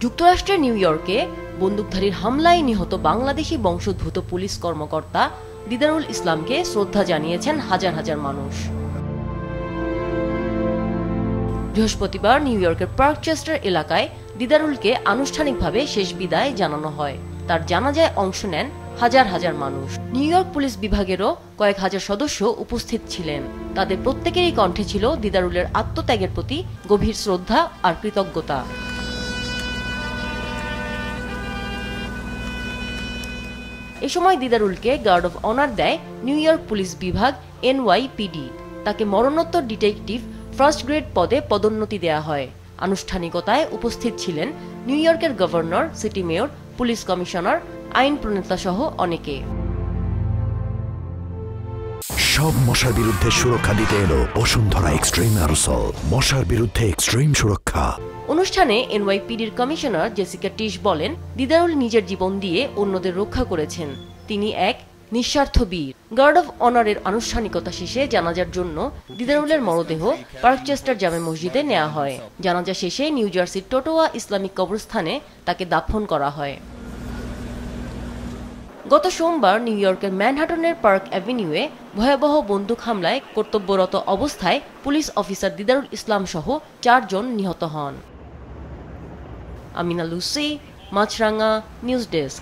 যুক্তরাষ্ট্রের নিউ ইয়র্কে বন্দুকধারীর হামলায় নিহত বাংলাদেশি বংশোদ্ভূত পুলিশ কর্মকর্তা দিদারুল ইসলামকে শ্রদ্ধা জানিয়েছেন হাজার হাজার মানুষ। বৃহস্পতিবার নিউ ইয়র্কের পার্কচেস্টার এলাকায় দিদারুলকে আনুষ্ঠানিকভাবে শেষ বিদায় জানানো হয়। তার জানাজায় অংশ নেন হাজার হাজার মানুষ। নিউ ইয়র্ক পুলিশ বিভাগেরও কয়েক হাজার সদস্য উপস্থিত ছিলেন। তাদের প্রত্যেকেরই কণ্ঠে ছিল দিদারুলের আত্মত্যাগের প্রতি গভীর শ্রদ্ধা আর কৃতজ্ঞতা। এ সময় দিদারুলকে গার্ড অব অনার দেয় নিউ ইয়র্ক পুলিশ বিভাগ NYPD। তাকে মরণোত্তর ডিটেকটিভ ফার্স্ট গ্রেড পদে পদোন্নতি দেয়া হয়। আনুষ্ঠানিকতায় উপস্থিত ছিলেন নিউ ইয়র্কের governor, city mayor, police commissioner, আইন প্রণেতা সহ অনেকে। সব মশার বিরুদ্ধে সুরক্ষা দিতে এলো বসুন্ধরা এক্সট্রিম অ্যারোসল, মশার বিরুদ্ধে এক্সট্রিম সুরক্ষা। অনুষ্ঠানে NYPDর কমিশনার জেসিকা টিশ বলেন, দিদারুল নিজের জীবন দিয়ে অন্যদের রক্ষা করেছেন। তিনি এক নিঃস্বার্থ বীর। গার্ড অব অনারের আনুষ্ঠানিকতা শেষে জানাজার জন্য দিদারুলের মরদেহ পার্কচেস্টার জামে মসজিদে নেওয়া হয়। জানাজা শেষে নিউ জার্সির টোটোয়া ইসলামিক কবরস্থানে তাকে দাফন করা হয়। গত সোমবার নিউ ইয়র্কের ম্যানহাটনের পার্ক অ্যাভিনিউয়ে ভয়াবহ বন্দুক হামলায় কর্তব্যরত অবস্থায় পুলিশ অফিসার দিদারুল ইসলাম সহ 4 জন নিহত হন। আমিনা লুসি, মাছরাঙ্গা, নিউজ ডেস্ক।